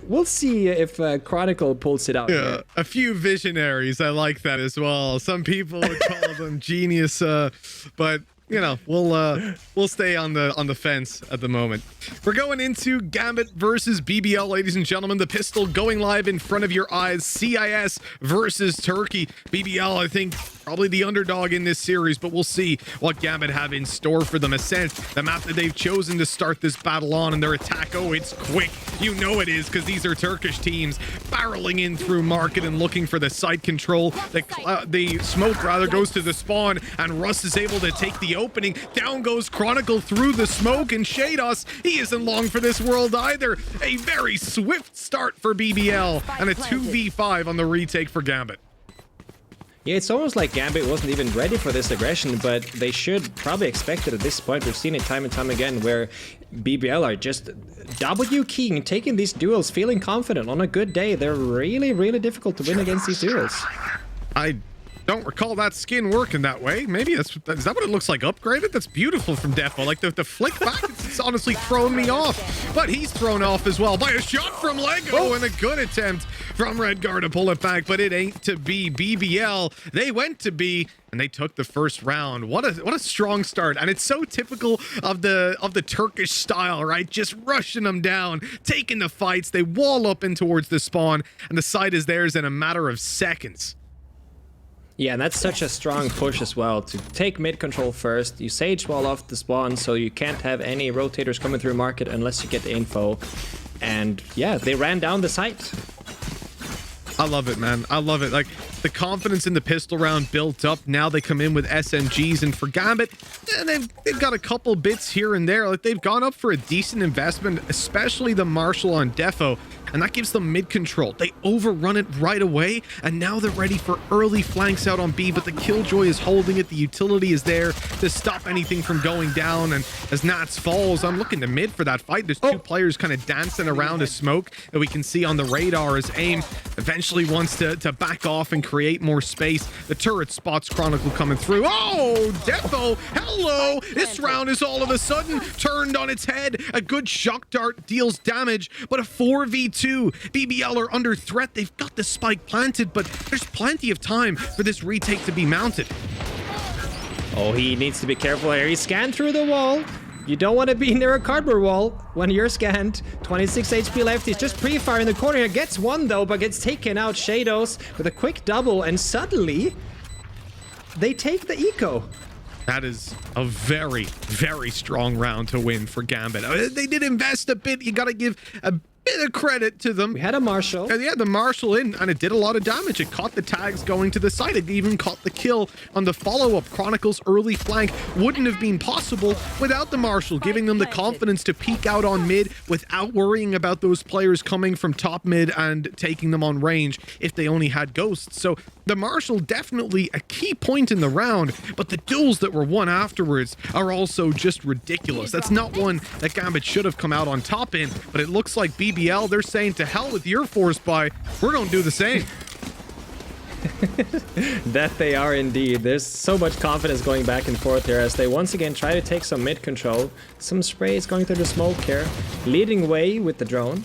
we'll see if Chronicle pulls it out. Yeah, here. a few visionaries. I like that as well. Some people would call them genius, but you know, we'll stay on the fence at the moment. We're going into Gambit versus BBL, ladies and gentlemen. The pistol going live in front of your eyes. CIS versus Turkey. BBL, I think, probably the underdog in this series, but we'll see what Gambit have in store for them. Ascent, the map that they've chosen to start this battle on, and their attack, oh, it's quick. You know it is, because these are Turkish teams barreling in through market and looking for the site control. The smoke, rather, goes to the spawn, and Russ is able to take the opening. Down goes Chronicle through the smoke, and Shados, he isn't long for this world either. A very swift start for BBL, and a 2v5 on the retake for Gambit. Yeah, it's almost like Gambit wasn't even ready for this aggression, but they should probably expect it at this point. We've seen it time and time again where BBL are just W-keying, taking these duels, feeling confident. On a good day, they're really, really difficult to win against these duels. I don't recall that skin working that way. Maybe is that what it looks like upgraded? That's beautiful from Defo. Like the flick back, it's honestly thrown me off. But he's thrown off as well by a shot from Lego and a good attempt from Redgar to pull it back, but it ain't to be. BBL, they went to B and they took the first round. What a strong start. And it's so typical of the Turkish style, right? Just rushing them down, taking the fights. They wall up in towards the spawn, and the site is theirs in a matter of seconds. Yeah, and that's such a strong push as well, to take mid control first. You sage wall off the spawn, so you can't have any rotators coming through market unless you get the info. And yeah, they ran down the site. I love it, man. I love it. Like, the confidence in the pistol round built up. Now they come in with SMGs, and for Gambit, they've got a couple bits here and there. Like, they've gone up for a decent investment, especially the Marshall on Defo, and that gives them mid control. They overrun it right away, and now they're ready for early flanks out on B, but the Killjoy is holding it. The utility is there to stop anything from going down, and as Nats falls, I'm looking to mid for that fight. There's two players kind of dancing around a smoke that we can see on the radar as AIM eventually wants to back off and create more space. The turret spots Chronicle coming through. Oh, Defo, hello! This round is all of a sudden turned on its head. A good shock dart deals damage, but a 4v2. BBL are under threat. They've got the spike planted, but there's plenty of time for this retake to be mounted. Oh, he needs to be careful here. He scanned through the wall. You don't want to be near a cardboard wall when you're scanned. 26 HP left. He's just pre-fire in the corner here. Gets one though, but gets taken out. Shados with a quick double, and suddenly they take the eco. That is a very, very strong round to win for Gambit. They did invest a bit. You got to give a bit of credit to them. We had a Marshall. Yeah, the Marshall in, and it did a lot of damage. It caught the tags going to the site. It even caught the kill on the follow-up. Chronicle's early flank wouldn't have been possible without the Marshall, giving them the confidence to peek out on mid without worrying about those players coming from top mid and taking them on range if they only had ghosts. So the Marshall definitely a key point in the round, but the duels that were won afterwards are also just ridiculous. That's not one that Gambit should have come out on top in, but it looks like BBL, they're saying to hell with your force buy, we're gonna do the same. That they are indeed. There's so much confidence going back and forth here as they once again try to take some mid control. Some sprays going through the smoke here, leading way with the drone,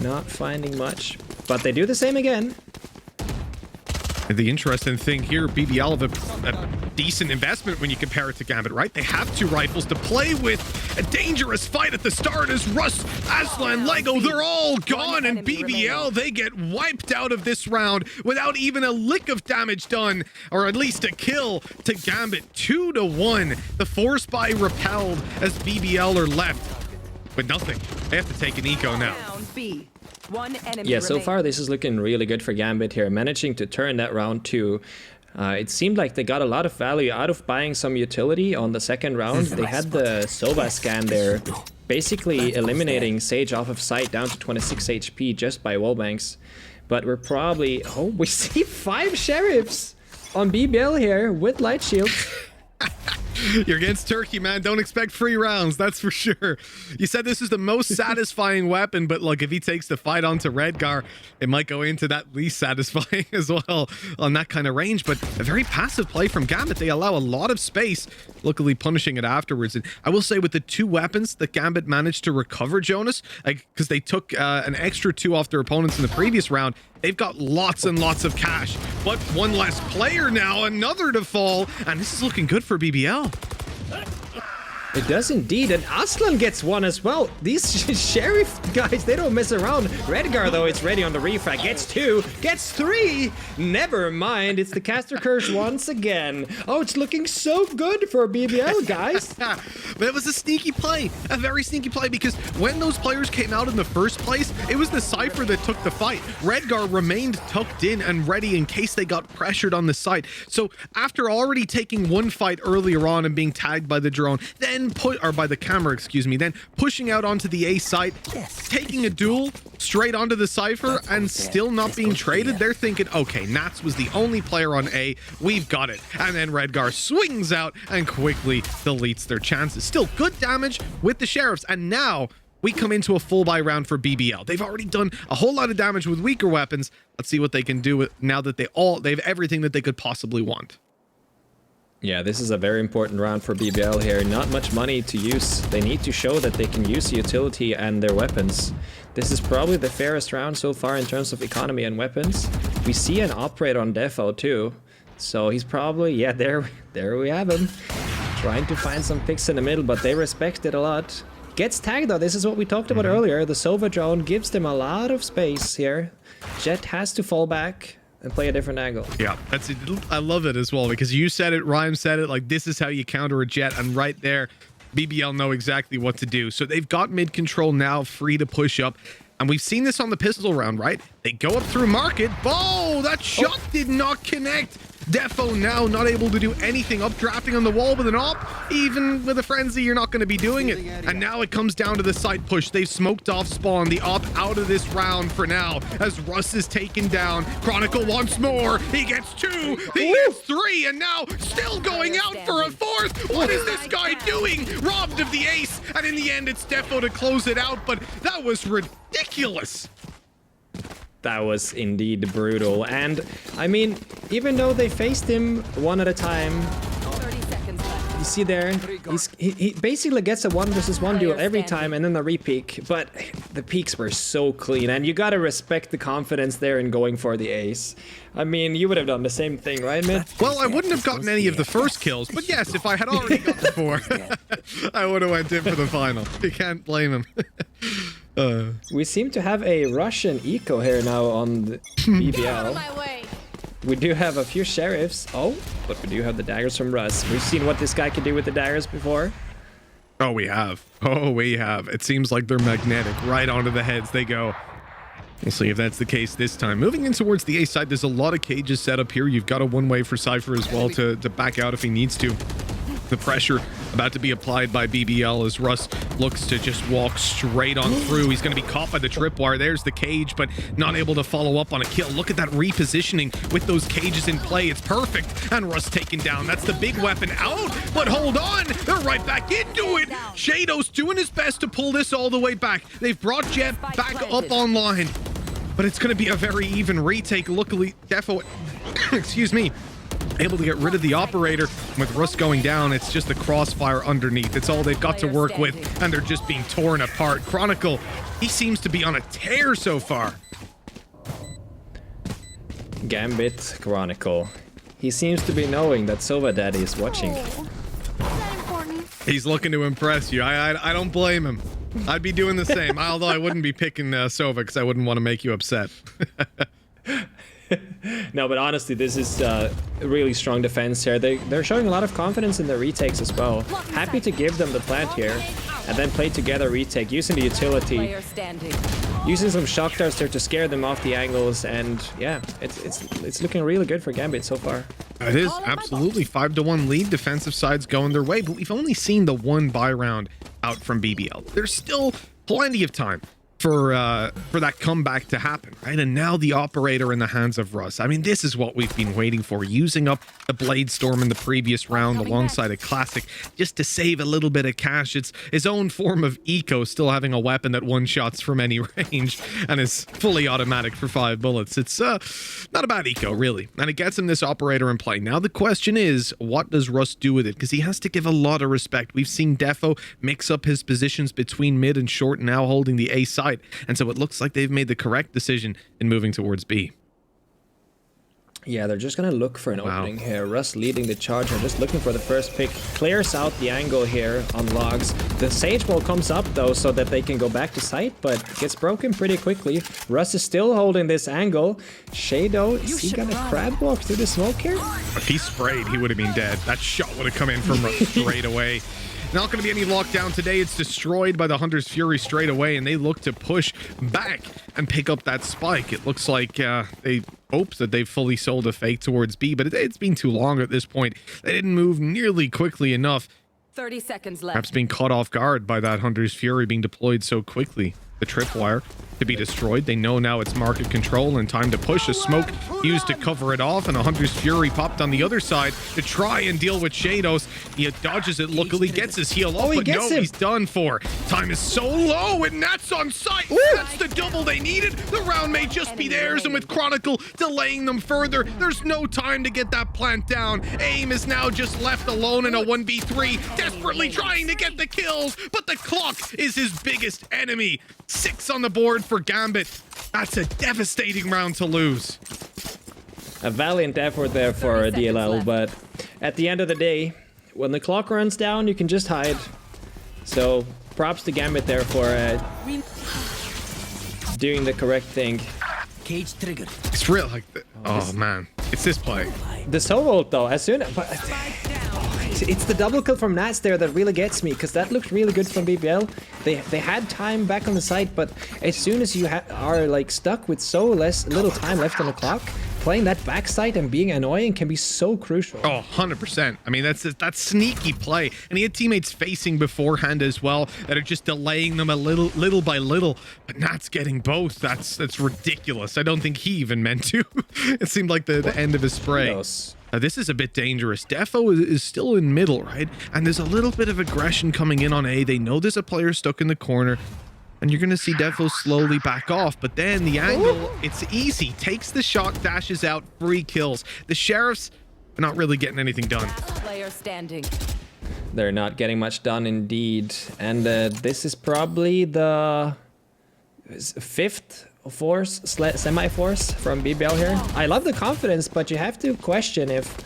not finding much, but they do the same again. The interesting thing here, BBL have a decent investment when you compare it to Gambit, right? They have two rifles to play with. A dangerous fight at the start as Russ, Aslan, Lego, they're all gone, and BBL, they get wiped out of this round without even a lick of damage done, or at least a kill to Gambit. 2-1. The force buy repelled as BBL are left with nothing. They have to take an eco now. Yeah, so far this is looking really good for Gambit here, managing to turn that round too. It seemed like they got a lot of value out of buying some utility on the second round. They had the Sova scan there, basically eliminating Sage off of sight down to 26 HP just by wallbangs. But we're probably... Oh, we see 5 sheriffs on BBL here with light shields. You're against Turkey, man. Don't expect free rounds, that's for sure. You said this is the most satisfying weapon, but look, if he takes the fight onto Redgar, it might go into that least satisfying as well on that kind of range. But a very passive play from Gambit. They allow a lot of space, luckily punishing it afterwards. And I will say, with the 2 weapons that Gambit managed to recover, Jonas, because they took an extra 2 off their opponents in the previous round, they've got lots and lots of cash. But 1 less player now, another to fall, and this is looking good for BBL. It does indeed, and Aslan gets 1 as well. These Sheriff guys, they don't mess around. Redgar, though, it's ready on the refrag. Gets 2, gets 3. Never mind, it's the caster curse once again. Oh, it's looking so good for BBL, guys. But it was a sneaky play, a very sneaky play, because when those players came out in the first place, it was the Cypher that took the fight. Redgar remained tucked in and ready in case they got pressured on the site. So after already taking 1 fight earlier on and being tagged by the drone, then by the camera, excuse me, then pushing out onto the A site, taking a duel straight onto the Cypher and still not being traded, they're thinking, okay, Nats was the only player on A, we've got it. And then Redgar swings out and quickly deletes their chances. Still good damage with the Sheriffs, and now we come into a full buy round for BBL. They've already done a whole lot of damage with weaker weapons. Let's see what they can do now that they have everything that they could possibly want. Yeah, this is a very important round for BBL here. Not much money to use. They need to show that they can use the utility and their weapons. This is probably the fairest round so far in terms of economy and weapons. We see an operator on Defo too. So he's probably, yeah, there we have him. Trying to find some picks in the middle, but they respect it a lot. Gets tagged though, this is what we talked about earlier. The Sova drone gives them a lot of space here. Jet has to fall back and play a different angle. Yeah, that's it. I love it as well, because you said it, Rhyme said it, like this is how you counter a Jet, and right there, BBL know exactly what to do. So they've got mid control now, free to push up. And we've seen this on the pistol round, right? They go up through market. Oh, that shot did not connect. Defo now not able to do anything. Updrafting on the wall with an op. Even with a frenzy, you're not going to be doing it. And now it comes down to the side push. They've smoked off spawn. The op out of this round for now as Russ is taken down. Chronicle once more. He gets 2. He gets 3. And now still going out for a 4th. What is this guy doing? Robbed of the ace. And in the end, it's Defo to close it out. But that was ridiculous. That was indeed brutal. And I mean, even though they faced him 1 at a time, 30 seconds left. you see there, he basically gets a 1 versus 1 duel every time and then a repeak. But the peaks were so clean, and you gotta respect the confidence there in going for the ace. I mean, you would have done the same thing, right, Mitch? Well, I wouldn't have gotten any of the first kills, but yes, if I had already got the 4, I would have went in for the final. You can't blame him. We seem to have a Russian eco here now on the BBL. We do have a few sheriffs. Oh, but we do have the daggers from Russ. We've seen what this guy can do with the daggers before. Oh, we have. Oh, we have. It seems like they're magnetic. Right onto the heads they go. We'll see if that's the case this time. Moving in towards the A side, there's a lot of cages set up here. You've got a one-way for Cypher as well to back out if he needs to. The pressure about to be applied by BBL as Russ looks to just walk straight on through. He's going to be caught by the tripwire. There's the cage, but not able to follow up on a kill. Look at that repositioning with those cages in play. It's perfect. And Russ taken down. That's the big weapon out, but hold on. They're right back into it. Shadows doing his best to pull this all the way back. They've brought Jet back up online, but it's going to be a very even retake. Luckily, Defo, excuse me, able to get rid of the operator. With Russ going down, it's just the crossfire underneath. It's all they've got to work with, and they're just being torn apart. Chronicle, he seems to be on a tear so far. Gambit, Chronicle. He seems to be knowing that Sova Daddy is watching. He's looking to impress you. I don't blame him. I'd be doing the same, although I wouldn't be picking Sova because I wouldn't want to make you upset. No, but honestly, this is a really strong defense here. They're showing a lot of confidence in their retakes as well. Happy to give them the plant here and then play together retake using the utility, using some shock darts there to scare them off the angles, and yeah, it's looking really good for Gambit so far. It is absolutely 5-1 lead. Defensive side's going their way, but we've only seen the one buy round out from BBL. There's still plenty of time for that comeback to happen, right? And now the operator in the hands of Russ. I mean, this is what we've been waiting for, using up the Blade Storm in the previous round alongside a classic just to save a little bit of cash. It's his own form of eco, still having a weapon that one-shots from any range and is fully automatic for 5 bullets. It's not a bad eco, really, and it gets him this operator in play. Now the question is, what does Russ do with it? Because he has to give a lot of respect. We've seen Defo mix up his positions between mid and short, now holding the A side. And so it looks like they've made the correct decision in moving towards B. Yeah, they're just going to look for an opening here. Russ leading the charge and just looking for the first pick. Clears out the angle here on logs. The Sage Wall comes up, though, so that they can go back to site, but gets broken pretty quickly. Russ is still holding this angle. Shadow, is he going to crab walk through the smoke here? If he sprayed, he would have been dead. That shot would have come in from Russ straight away. Not going to be any lockdown today. It's destroyed by the Hunter's Fury straight away, and they look to push back and pick up that spike. It looks like they hope that they've fully sold a fake towards B, but it's been too long at this point. They didn't move nearly quickly enough. 30 seconds left. Perhaps being caught off guard by that Hunter's Fury being deployed so quickly. The tripwire to be destroyed. They know now it's market control and time to push. A smoke used to cover it off, and a Hunter's Fury popped on the other side to try and deal with Shadows. He dodges it, luckily gets his heal off, but no, he's done for. Time is so low, and that's on sight. That's the double they needed. The round may just be theirs, and with Chronicle delaying them further, there's no time to get that plant down. AIM is now just left alone in a 1v3, desperately trying to get the kills, but the clock is his biggest enemy. 6 on the board for Gambit. That's a devastating round to lose. A valiant effort there for DLL, but at the end of the day, when the clock runs down, you can just hide. So props to Gambit there for doing the correct thing. Cage triggered. It's real like oh man, it's this play. The solo ult though, as soon it's the double kill from Nats there that really gets me, because that looked really good from BBL. They had time back on the site, but as soon as you are like stuck with so little time left on the clock, playing that backside and being annoying can be so crucial. Oh, 100%. I mean, that's sneaky play. And he had teammates facing beforehand as well that are just delaying them a little by little. But Nat's getting both. That's ridiculous. I don't think he even meant to. It seemed like the end of his spray. This is a bit dangerous. Defo is still in middle, right? And there's a little bit of aggression coming in on A. They know there's a player stuck in the corner. And you're going to see Defo slowly back off. But then the angle, it's easy. Takes the shot, dashes out, free kills. The Sheriffs are not really getting anything done. Player standing. They're not getting much done indeed. And this is probably the 5th force, semi-force from BBL here. I love the confidence, but you have to question if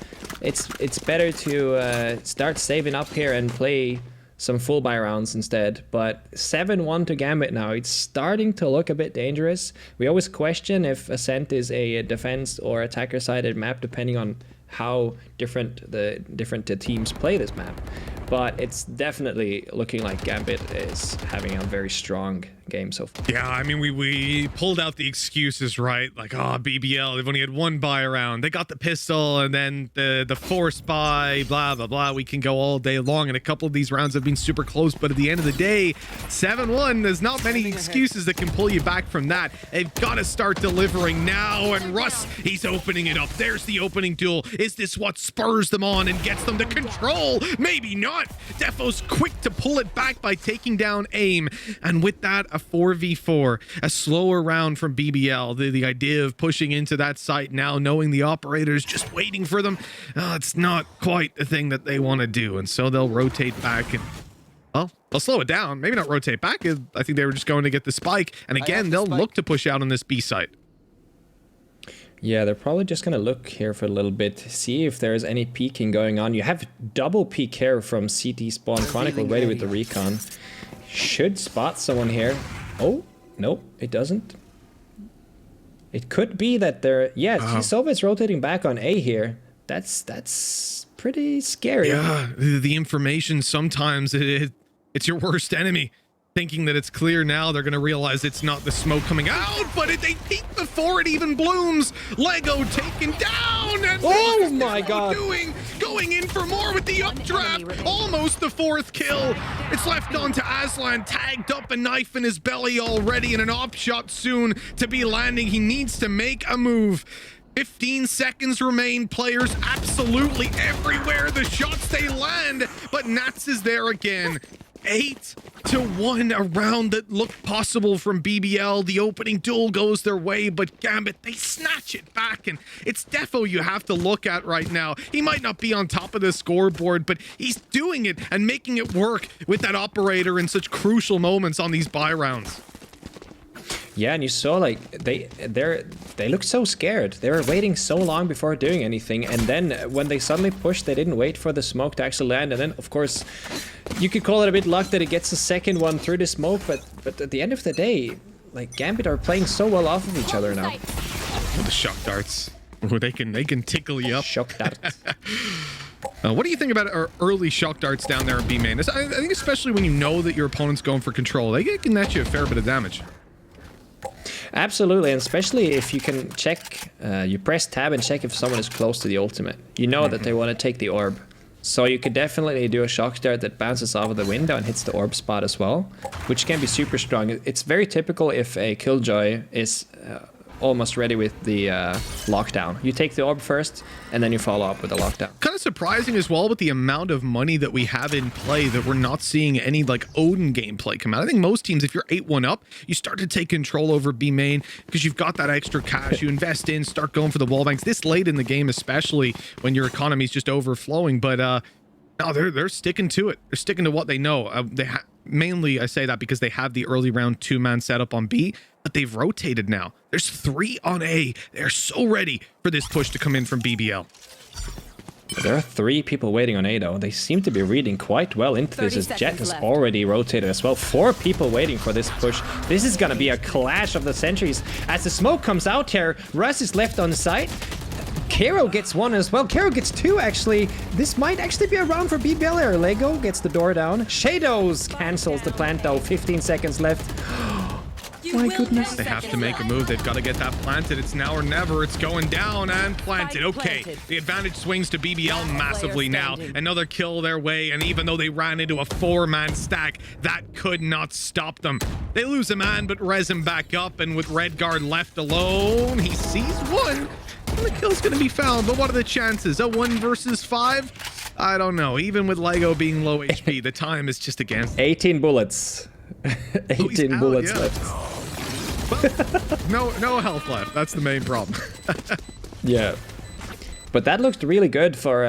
it's better to start saving up here and play some full buy rounds instead. But 7-1 to Gambit now. It's starting to look a bit dangerous. We always question if Ascent is a defense or attacker sided map depending on how different the teams play this map. But it's definitely looking like Gambit is having a very strong game so far. Yeah, I mean, we pulled out the excuses, right? Like, oh, BBL, they've only had one buy around. They got the pistol and then the force buy, blah, blah, blah. We can go all day long. And a couple of these rounds have been super close. But at the end of the day, 7-1, there's not many excuses that can pull you back from that. They've got to start delivering now. And Russ, he's opening it up. There's the opening duel. Is this what spurs them on and gets them to control? Maybe not. Defo's quick to pull it back by taking down AIM. And with that, a 4v4, a slower round from BBL. The idea of pushing into that site now, knowing the operator's just waiting for them, it's not quite the thing that they want to do. And so they'll rotate back and, well, they'll slow it down. Maybe not rotate back. I think they were just going to get the spike. And again, they'll look to push out on this B site. Yeah, they're probably just going to look here for a little bit, see if there's any peeking going on. You have double peek here from CT Spawn Chronicle ready with the recon. Should spot someone here. Oh, nope, it doesn't. It could be that they're... Yeah, Soviet's rotating back on A here. That's pretty scary. Yeah, the information sometimes, it's your worst enemy. thinking that it's clear now. They're going to realize it's not the smoke coming out, but they peek before it even blooms. Lego taken down. And oh my God. Going in for more with the updraft. Almost the fourth kill. It's left on to Aslan, tagged up, a knife in his belly already, and an op shot soon to be landing. He needs to make a move. 15 seconds remain. Players absolutely everywhere. The shots they land, but Nats is there again. 8-1, a round that looked possible from BBL. The opening duel goes their way, but Gambit, they snatch it back, and it's Defo you have to look at right now. He might not be on top of the scoreboard, but he's doing it and making it work with that operator in such crucial moments on these buy rounds. Yeah, and you saw like they looked so scared. They were waiting so long before doing anything, and then when they suddenly pushed, they didn't wait for the smoke to actually land. And then, of course, you could call it a bit luck that it gets the second one through the smoke, but at the end of the day, like Gambit are playing so well off of each other now. The shock darts, they can tickle you up. Shock darts. What do you think about our early shock darts down there in B main? I think especially when you know that your opponent's going for control, they can net you a fair bit of damage. Absolutely, and especially if you can check, you press tab and check if someone is close to the ultimate. You know that they want to take the orb. So you could definitely do a shock dart that bounces off of the window and hits the orb spot as well, which can be super strong. It's very typical if a Killjoy is almost ready with the lockdown. You take the orb first, and then you follow up with the lockdown. Kind of surprising as well with the amount of money that we have in play that we're not seeing any like Odin gameplay come out. I think most teams, if you're 8-1 up, you start to take control over B main because you've got that extra cash. You invest in, start going for the wall banks this late in the game, especially when your economy's just overflowing. But no, they're sticking to it. They're sticking to what they know. Mainly, I say that because they have the early round 2-man setup on B, but they've rotated now. There's 3 on A. They're so ready for this push to come in from BBL. There are 3 people waiting on A though. They seem to be reading quite well into this as Jet has already rotated as well. 4 people waiting for this push. This is gonna be a clash of the centuries. As the smoke comes out here, Russ is left on site. Kero gets 1 as well. Kero gets 2 actually. This might actually be a round for BBL here. Lego gets the door down. Shadows cancels the plant though. 15 seconds left. My goodness. They have to make a move. They've got to get that planted. It's now or never. It's going down and planted. Okay, the advantage swings to BBL massively now. Another kill their way, and even though they ran into a 4-man stack, that could not stop them. They lose a man, but res him back up, and with Redguard left alone, he sees 1. And the kill's going to be found, but what are the chances? A 1 versus 5? I don't know. Even with Lego being low HP, the time is just against 18 bullets. 18 bullets left. Well, no health left. That's the main problem. Yeah. But that looked really good for...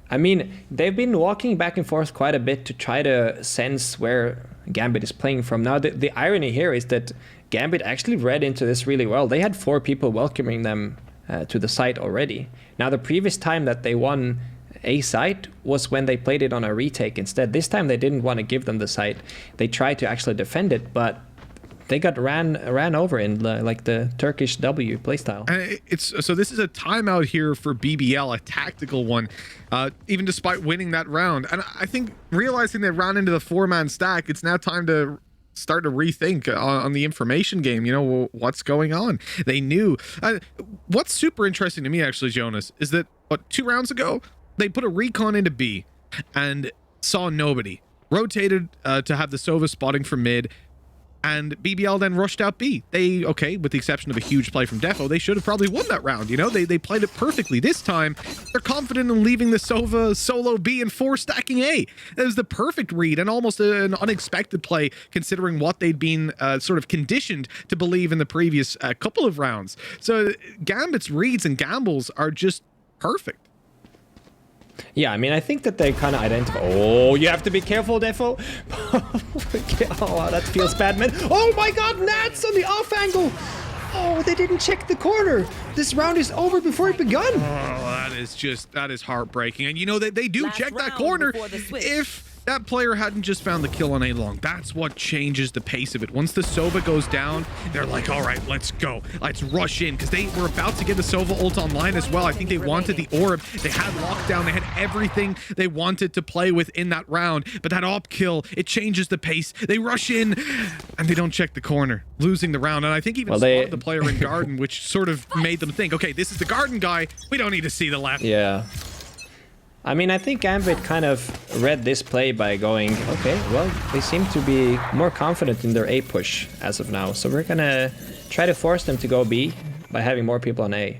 I mean, they've been walking back and forth quite a bit to try to sense where Gambit is playing from. Now, the irony here is that Gambit actually read into this really well. They had 4 people welcoming them to the site already. Now, the previous time that they won a site was when they played it on a retake instead. This time they didn't want to give them the site. They tried to actually defend it, but they got ran over in like the Turkish W playstyle. So this is a timeout here for BBL, a tactical one, even despite winning that round. And I think realizing they ran into the 4-man stack, it's now time to start to rethink on the information game. You know, what's going on? They knew. What's super interesting to me, actually, Jonas, is that 2 rounds ago, they put a recon into B and saw nobody. Rotated to have the Sova spotting for mid, and BBL then rushed out B. They, okay, with the exception of a huge play from Defo, they should have probably won that round. You know, they played it perfectly. This time, they're confident in leaving the Sova solo B and 4 stacking A. That was the perfect read and almost an unexpected play considering what they'd been sort of conditioned to believe in the previous couple of rounds. So Gambit's reads and gambles are just perfect. Yeah, I mean, I think that they kind of identify... Oh, you have to be careful, Defo. Oh, that feels bad, man. Oh my god, Nats on the off angle. Oh, they didn't check the corner. This round is over before it begun. Oh, that is heartbreaking. And you know, they do check that corner if that player hadn't just found the kill on A long. That's what changes the pace of it. Once the Sova goes down, they're like, all right, let's go. Let's rush in, because they were about to get the Sova ult online as well. I think they wanted the orb. They had lockdown. They had everything they wanted to play with in that round. But that op kill, it changes the pace. They rush in, and they don't check the corner, losing the round. And I think even spotted the player in Garden, which sort of made them think, okay, this is the Garden guy. We don't need to see the left. Yeah. I mean, I think Gambit kind of read this play by going, okay, well, they seem to be more confident in their A push as of now. So we're gonna try to force them to go B by having more people on A.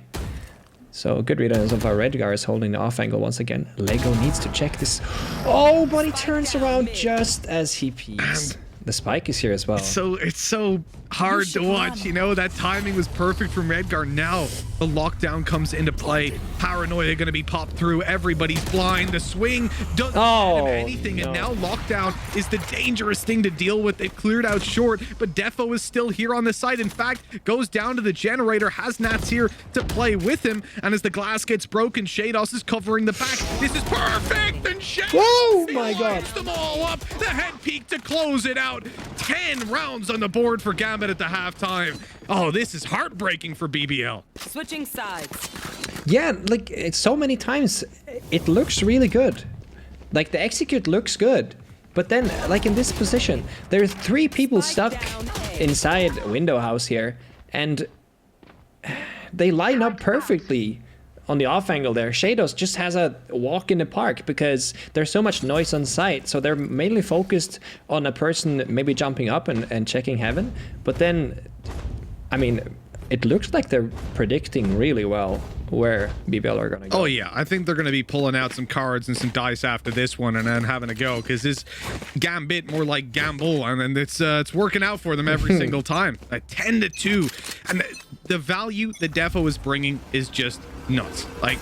So good read so far. Redgar is holding the off angle once again. Lego needs to check this. Oh, but he turns around just as he peeks. The spike is here as well. It's so hard to watch, you know. That timing was perfect from Redgar. Now the lockdown comes into play. Paranoia going to be popped through. Everybody's blind. The swing doesn't do anything. And now lockdown is the dangerous thing to deal with. They've cleared out short, but Defo is still here on the site. In fact, goes down to the generator. Has Nats here to play with him. And as the glass gets broken, Shados is covering the back. This is perfect. And Shados lights them all up. The head peek to close it out. 10 rounds on the board for Gambit at the halftime. Oh, this is heartbreaking for BBL. Switching sides. Yeah, like it's so many times it looks really good. Like the execute looks good. But then like in this position, there are 3 people stuck inside window house here, and they line up perfectly on the off angle there. Shadows just has a walk in the park because there's so much noise on site. So they're mainly focused on a person maybe jumping up and checking heaven. But then, I mean, it looks like they're predicting really well where BBL are going to go. Oh, yeah. I think they're going to be pulling out some cards and some dice after this one and then having a go, because this Gambit more like Gamble, and then it's working out for them every single time. 10-2. And the value that Defo is bringing is just nuts. Like,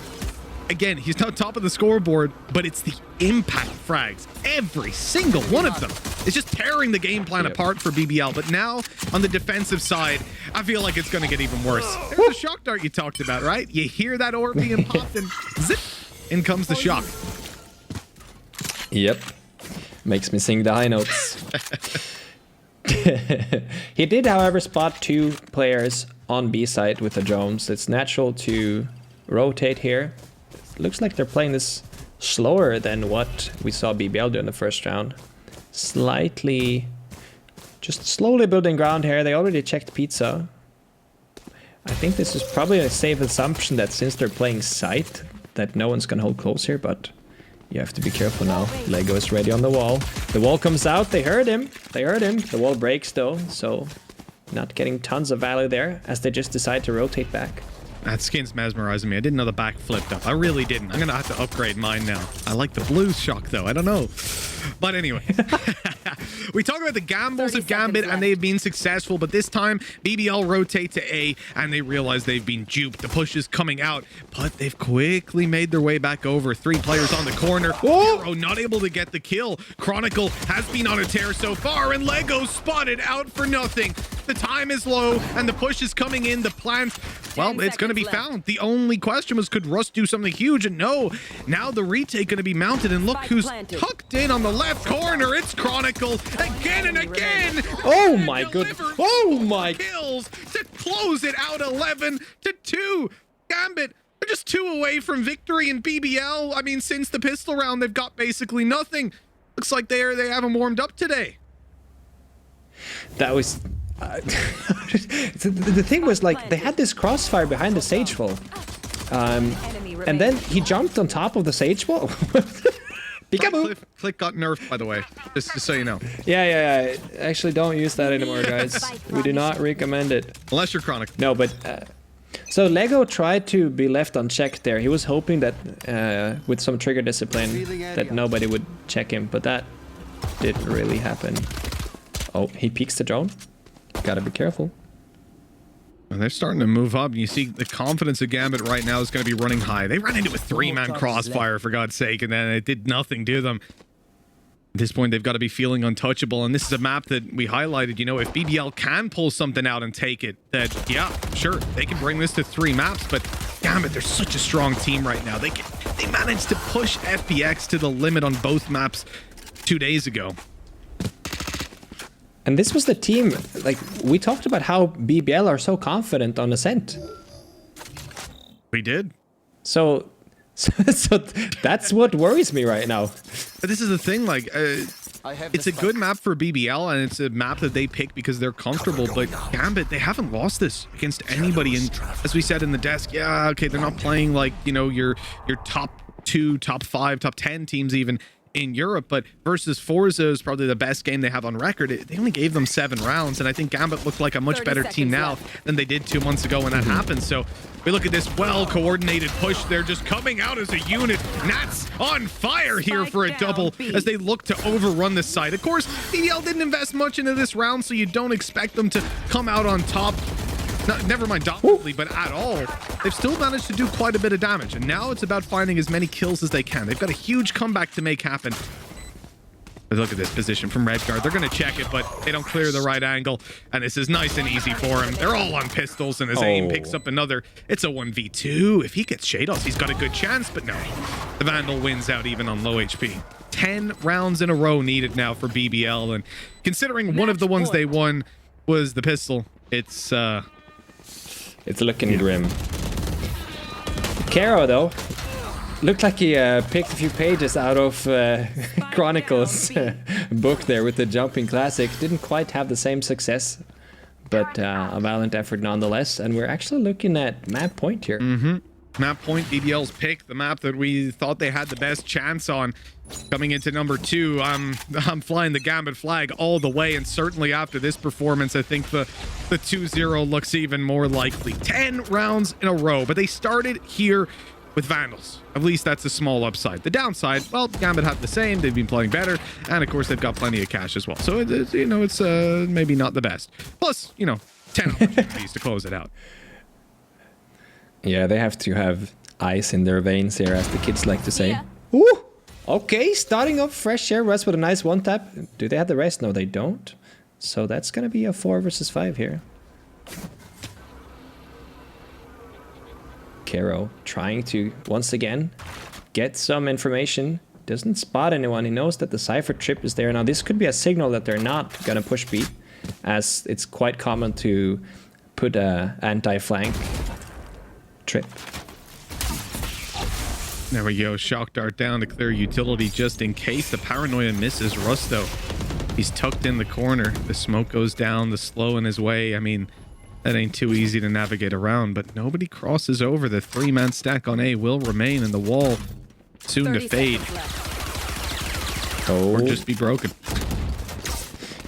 again, he's not top of the scoreboard, but it's the impact frags. Every single one of them is just tearing the game plan apart for BBL. But now, on the defensive side, I feel like it's going to get even worse. There's the shock dart you talked about, right? You hear that orb being popped and zip, in comes the shock. Yep. Makes me sing the high notes. He did, however, spot 2 players on B side with the drones. It's natural to rotate here. Looks like they're playing this slower than what we saw BBL do in the first round. Slightly, just slowly building ground here. They already checked pizza. I think this is probably a safe assumption that since they're playing site, that no one's gonna hold close here, but you have to be careful now. Lego is ready on the wall. The wall comes out. They heard him. They heard him. The wall breaks though, so not getting tons of value there as they just decide to rotate back. That skin's mesmerizing me. I didn't know the back flipped up. I really didn't. I'm going to have to upgrade mine now. I like the blue shock, though. I don't know. But anyway, we talk about the gambles of Gambit, and they've been successful. But this time, BBL rotate to A, and they realize they've been duped. The push is coming out, but they've quickly made their way back over. 3 players on the corner. Hero not able to get the kill. Chronicle has been on a tear so far, and Lego spotted out for nothing. The time is low, and the push is coming in. The plant, well, it's going to be found. The only question was, could Rust do something huge? And no, now the retake going to be mounted, and look who's tucked in on the left corner. It's Chronicle again and again. Oh my goodness. Oh my. Kills to close it out 11-2. Gambit, they're just 2 away from victory in BBL. I mean, since the pistol round, they've got basically nothing. Looks like they haven't warmed up today. That was... the thing was, like, they had this crossfire behind the sage wall, and then he jumped on top of the sage wall. Click got nerfed, by the way, just so you know. Yeah. Actually, don't use that anymore, guys. We do not recommend it. Unless you're Chronic. No, but so Lego tried to be left unchecked there. He was hoping that with some trigger discipline that nobody would check him, but that didn't really happen. Oh, he peeks the drone. Gotta be careful. And they're starting to move up. And you see the confidence of Gambit right now is going to be running high. They ran into a 3-man crossfire, for God's sake, and then it did nothing to them. At this point, they've got to be feeling untouchable. And this is a map that we highlighted. You know, if BBL can pull something out and take it, that, yeah, sure, they can bring this to 3 maps. But Gambit, they're such a strong team right now. They managed to push FPX to the limit on both maps. 2 days ago. And this was the team, like, we talked about how BBL are so confident on Ascent. We did. So that's what worries me right now. But this is the thing, like, it's a good map for BBL, and it's a map that they pick because they're comfortable. But Gambit, they haven't lost this against anybody. And as we said in the desk, yeah, okay, they're not playing like, you know, your top 2, top 5, top 10 teams even in Europe, but versus Forza is probably the best game they have on record. They only gave them 7 rounds, and I think Gambit look like a much better team now than they did 2 months ago when that happened. So we look at this well-coordinated push. They're just coming out as a unit. Nats on fire here for a double as they look to overrun the site. Of course, BBL didn't invest much into this round, so you don't expect them to come out on top. Never mind dominantly, but at all. They've still managed to do quite a bit of damage, and now it's about finding as many kills as they can. They've got a huge comeback to make happen. But look at this position from Redguard. They're going to check it, but they don't clear the right angle, and this is nice and easy for him. They're all on pistols, and his aim picks up another. It's a 1v2. If he gets Shados, he's got a good chance, but no. The Vandal wins out even on low HP. 10 rounds in a row needed now for BBL, and considering one of the ones they won was the pistol, it's looking grim. Caro, though, looked like he picked a few pages out of Chronicles book there with the jumping classic. Didn't quite have the same success, but a valiant effort nonetheless. And we're actually looking at map point here. Map point, BBL's pick, the map that we thought they had the best chance on. Coming into number 2, I'm flying the Gambit flag all the way, and certainly after this performance, I think the 2-0 looks even more likely. 10 rounds in a row, but they started here with Vandals. At least that's a small upside. The downside, well, Gambit have the same. They've been playing better, and of course, they've got plenty of cash as well. So, you know, it's maybe not the best. Plus, you know, 10 opportunities to close it out. Yeah, they have to have ice in their veins here, as the kids like to say. Yeah. Ooh! Okay, starting off fresh here, Russ with a nice one-tap. Do they have the rest? No, they don't. So that's going to be a 4 versus 5 here. Caro trying to, once again, get some information. Doesn't spot anyone. He knows that the Cypher trip is there. Now, this could be a signal that they're not going to push B, as it's quite common to put a anti-flank trip. There we go. Shock dart down to clear utility just in case. The paranoia misses Russ, though. He's tucked in the corner. The smoke goes down, the slow in his way. I mean, that ain't too easy to navigate around, but nobody crosses over. The 3-man stack on A will remain, and the wall soon to fade. Or just be broken.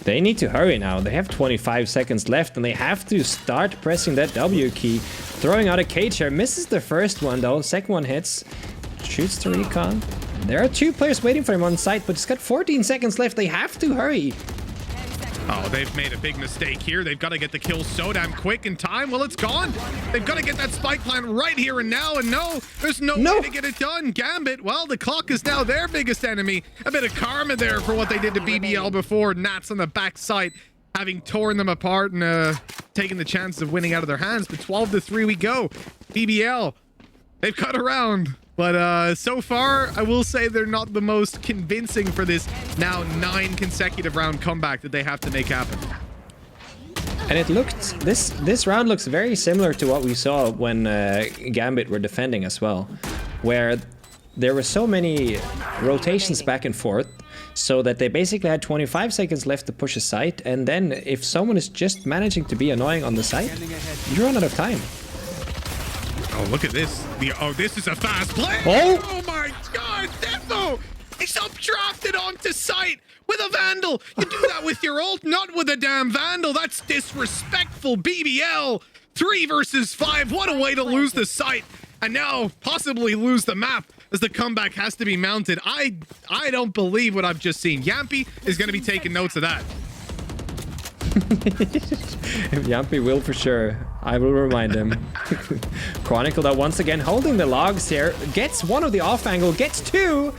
They need to hurry now. They have 25 seconds left, and they have to start pressing that W key. Throwing out a cage here. Misses the first one, though. Second one hits. Shoots to recon. There are 2 players waiting for him on site, but he's got 14 seconds left. They have to hurry. Oh, they've made a big mistake here. They've got to get the kill so damn quick in time. Well, it's gone. They've got to get that spike plant right here and now. And no, there's no way to get it done. Gambit, well, the clock is now their biggest enemy. A bit of karma there for what they did to BBL before. Nats on the backside, having torn them apart and taking the chance of winning out of their hands. But 12-3 we go. BBL, they've cut around. But so far, I will say they're not the most convincing for this now 9 consecutive round comeback that they have to make happen. And it looked, this round looks very similar to what we saw when Gambit were defending as well, where there were so many rotations back and forth, so that they basically had 25 seconds left to push a site, and then if someone is just managing to be annoying on the site, you run out of time. Oh, look at this. This is a fast play. Oh my God, Defo! He's updrafted onto site with a Vandal. You do that with your ult, not with a damn Vandal. That's disrespectful. BBL, 3 versus 5. What a way to lose the site. And now possibly lose the map as the comeback has to be mounted. I don't believe what I've just seen. Yampy is going to be taking notes of that. Yampy will for sure. I will remind him. Chronicle that once again holding the logs here. Gets one of the off angle, gets 2.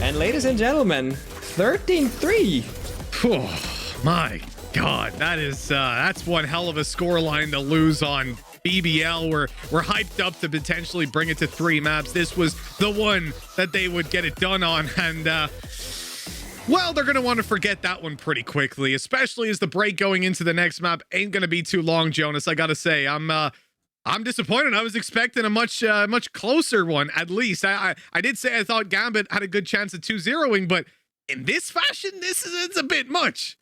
And ladies and gentlemen, 13-3. Oh my God, that is that's one hell of a scoreline to lose on. BBL we're hyped up to potentially bring it to 3 maps. This was the one that they would get it done on, and Well, they're going to want to forget that one pretty quickly, especially as the break going into the next map ain't going to be too long, Jonas. I got to say, I'm disappointed. I was expecting a much closer one, at least. I did say I thought Gambit had a good chance of 2-0ing, but in this fashion, it's a bit much.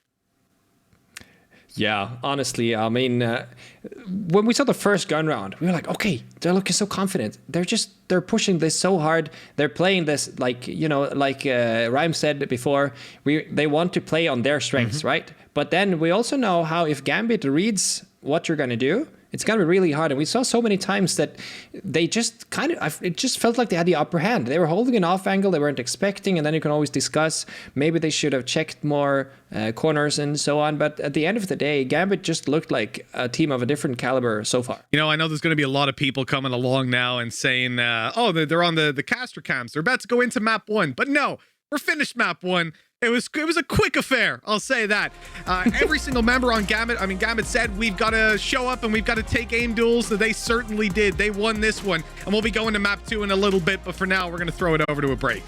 Yeah, honestly, I mean, when we saw the first gun round, we were like, okay, they're looking so confident. They're pushing this so hard. They're playing this like, you know, like Rhyme said before, they want to play on their strengths, right? But then we also know how if Gambit reads what you're going to do, it's going to be really hard. And we saw so many times that they just it just felt like they had the upper hand. They were holding an off angle they weren't expecting. And then you can always discuss, maybe they should have checked more corners and so on. But at the end of the day, Gambit just looked like a team of a different caliber so far. You know, I know there's going to be a lot of people coming along now and saying, oh, they're on the caster cams. They're about to go into map 1. But no, we're finished map 1. It was a quick affair, I'll say that. Every single member on Gambit, I mean, Gambit said we've got to show up and we've got to take aim duels. So they certainly did. They won this one. And we'll be going to map 2 in a little bit. But for now, we're going to throw it over to a break.